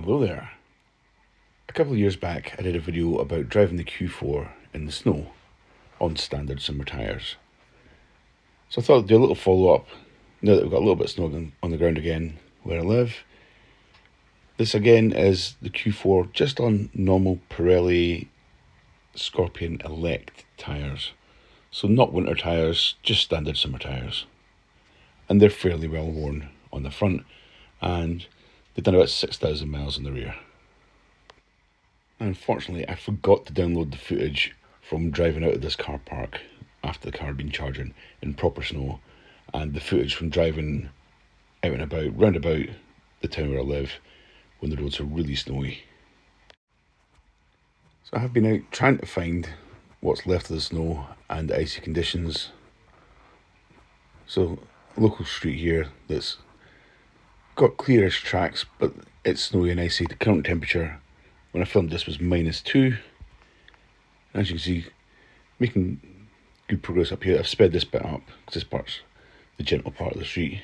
Hello there. A couple of years back I did a video about driving the Q4 in the snow on standard summer tyres. So I thought I'd do a little follow-up now that we've got a little bit of snow on the ground again where I live. This again is the Q4 just on normal Pirelli Scorpion Elect tyres. So not winter tyres, just standard summer tyres. And they're fairly well worn on the front and they've done about 6,000 miles on the rear. Unfortunately, I forgot to download the footage from driving out of this car park after the car had been charging in proper snow, and the footage from driving out and about, round about the town where I live, when the roads are really snowy. So I have been out trying to find what's left of the snow and the icy conditions. So a local street here that's got clearish tracks, but it's snowy and icy. The current temperature when I filmed this was -2. As you can see, making good progress up here. I've sped this bit up because this part's the gentle part of the street.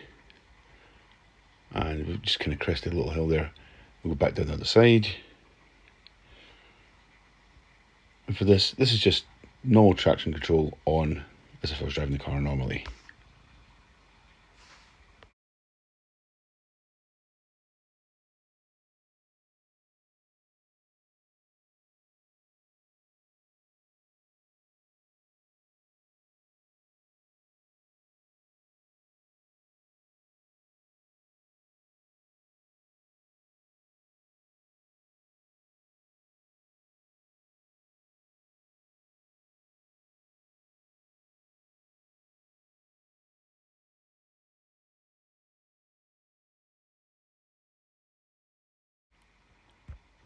And we've just kind of crested a little hill there. We'll go back down the other side. And for this is just normal traction control on as if I was driving the car normally.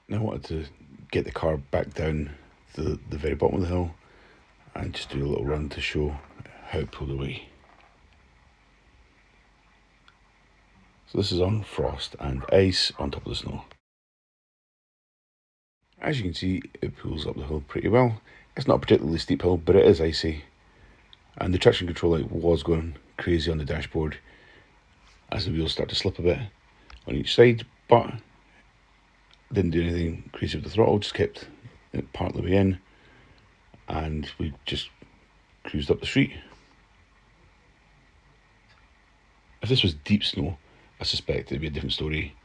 Now I wanted to get the car back down to the very bottom of the hill and just do a little run to show how it pulled away. So this is on frost and ice on top of the snow. As you can see, it pulls up the hill pretty well. It's not a particularly steep hill, but it is icy. And the traction control light was going crazy on the dashboard as the wheels start to slip a bit on each side, but didn't do anything crazy with the throttle, just kept it part of the way in, and we just cruised up the street. If this was deep snow, I suspect it'd be a different story,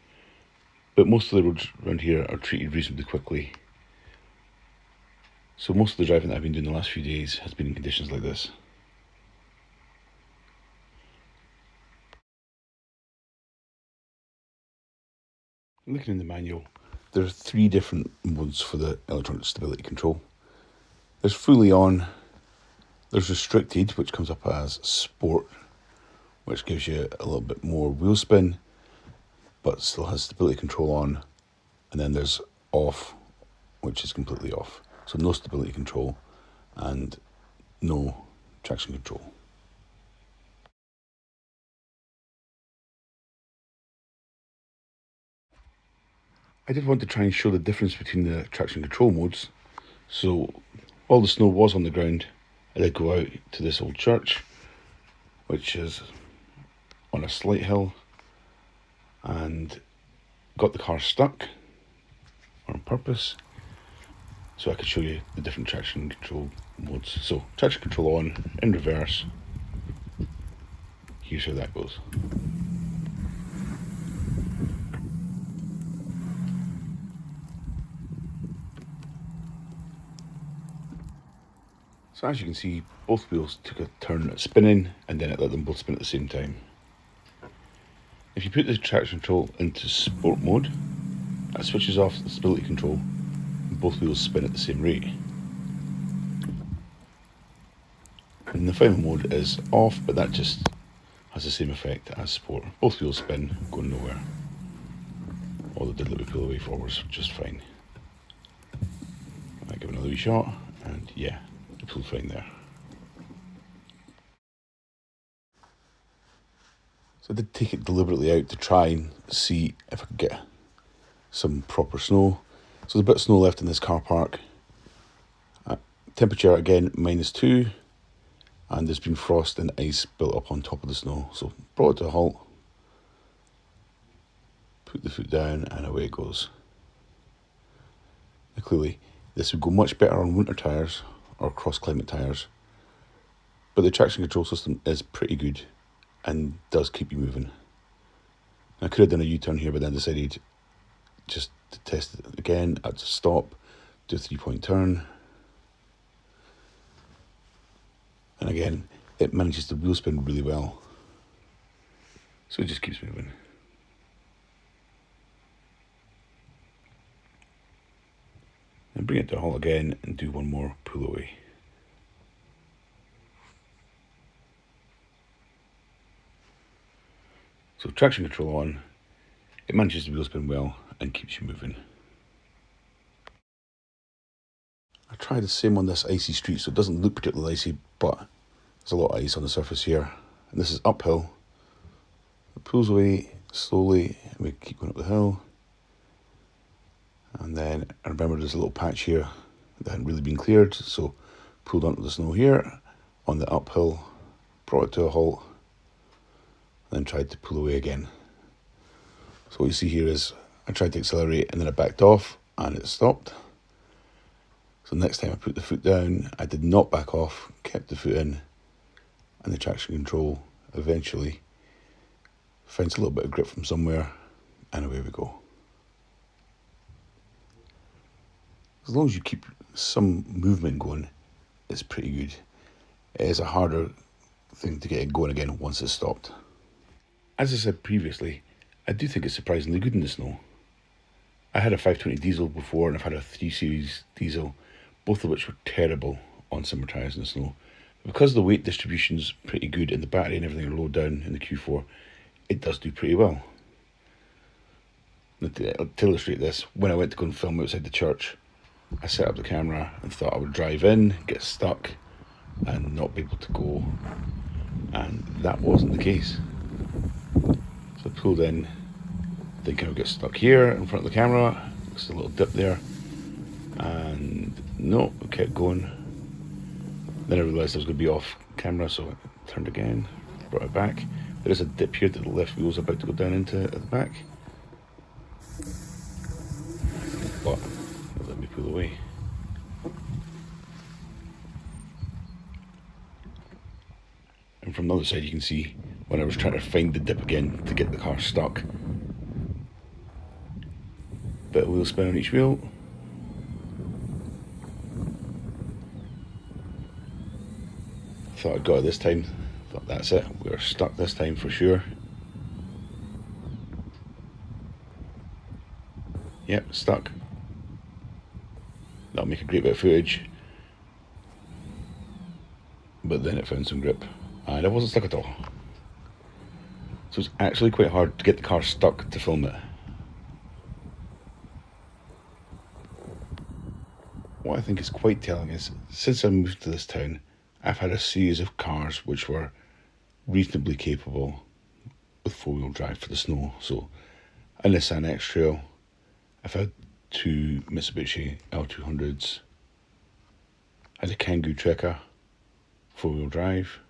but most of the roads around here are treated reasonably quickly. So most of the driving that I've been doing the last few days has been in conditions like this. Looking in the manual, there are 3 different modes for the electronic stability control. There's fully on, there's restricted, which comes up as sport, which gives you a little bit more wheel spin, but still has stability control on. And then there's off, which is completely off. So no stability control and no traction control. I did want to try and show the difference between the traction control modes. So while the snow was on the ground, I did go out to this old church, which is on a slight hill, and got the car stuck on purpose so I could show you the different traction control modes. So traction control on, in reverse, here's how that goes. So as you can see, both wheels took a turn at spinning and then it let them both spin at the same time. If you put the traction control into sport mode, that switches off the stability control and both wheels spin at the same rate. And the final mode is off, but that just has the same effect as sport. Both wheels spin, going nowhere. All they did let me pull away forwards just fine. I might give it another wee shot, and yeah, it pulled fine there. So I did take it deliberately out to try and see if I could get some proper snow. So there's a bit of snow left in this car park. Temperature again -2, and there's been frost and ice built up on top of the snow. So brought it to a halt, put the foot down, and away it goes. Now clearly this would go much better on winter tyres or cross-climate tyres, but the traction control system is pretty good and does keep you moving. I could have done a U-turn here, but then decided just to test it again. I had to stop, do a 3-point turn, and again it manages to wheel spin really well, so it just keeps moving. And bring it to a halt again and do one more pull away. So traction control on, it manages to wheel spin well and keeps you moving. I tried the same on this icy street, so it doesn't look particularly icy, but there's a lot of ice on the surface here. And this is uphill. It pulls away slowly, and we keep going up the hill. And then I remember there's a little patch here that hadn't really been cleared, so pulled onto the snow here on the uphill, brought it to a halt, then tried to pull away again. So what you see here is I tried to accelerate and then I backed off and it stopped. So next time I put the foot down, I did not back off, kept the foot in, and the traction control eventually finds a little bit of grip from somewhere, and away we go. As long as you keep some movement going, it's pretty good. It is a harder thing to get it going again once it's stopped. As I said previously, I do think it's surprisingly good in the snow. I had a 520 diesel before and I've had a 3 Series diesel, both of which were terrible on summer tyres in the snow. Because the weight distribution's pretty good and the battery and everything are low down in the Q4, it does do pretty well. Now, to illustrate this, when I went to go and film outside the church, I set up the camera and thought I would drive in, get stuck, and not be able to go, and that wasn't the case. So I pulled in, thinking I would get stuck here in front of the camera. There's a little dip there, and no, I kept going. Then I realised I was going to be off camera, so I turned again, brought it back. There is a dip here that the left wheel's about to go down into at the back, but it let me pull away. And from the other side you can see when I was trying to find the dip again to get the car stuck. Bit of wheel spin on each wheel. Thought I'd got it this time. Thought that's it. We're stuck this time for sure. Yep, stuck. That'll make a great bit of footage. But then it found some grip. And I wasn't stuck at all. So it's actually quite hard to get the car stuck to film it. What I think is quite telling is, since I moved to this town, I've had a series of cars which were reasonably capable with four-wheel drive for the snow. So a Nissan X-Trail, I've had 2 Mitsubishi L200s, I had a Kangoo Trekker, four-wheel drive,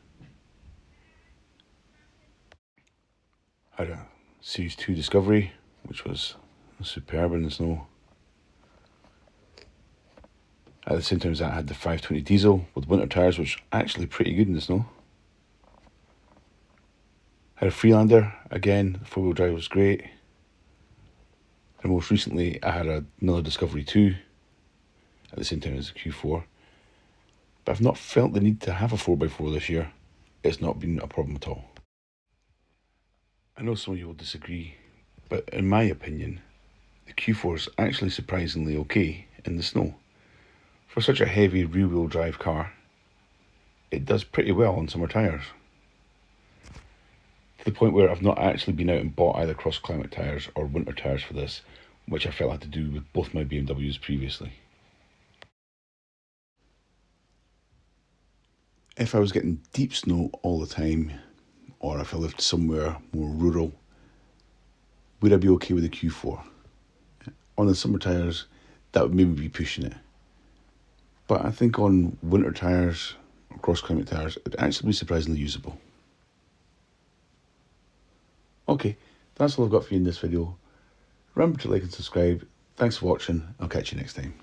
had a Series 2 Discovery, which was superb in the snow. At the same time as that, I had the 520 diesel with winter tyres, which are actually pretty good in the snow. Had a Freelander, again, the four-wheel drive was great. And most recently, I had another Discovery 2 at the same time as the Q4. But I've not felt the need to have a 4x4 this year. It's not been a problem at all. I know some of you will disagree, but in my opinion, the Q4 is actually surprisingly okay in the snow. For such a heavy rear-wheel drive car, it does pretty well on summer tyres. To the point where I've not actually been out and bought either cross-climate tyres or winter tyres for this, which I felt I had to do with both my BMWs previously. If I was getting deep snow all the time, or if I lived somewhere more rural, would I be okay with the Q4? On the summer tyres, that would maybe be pushing it. But I think on winter tyres or cross-climate tyres, it'd actually be surprisingly usable. Okay, that's all I've got for you in this video. Remember to like and subscribe. Thanks for watching. I'll catch you next time.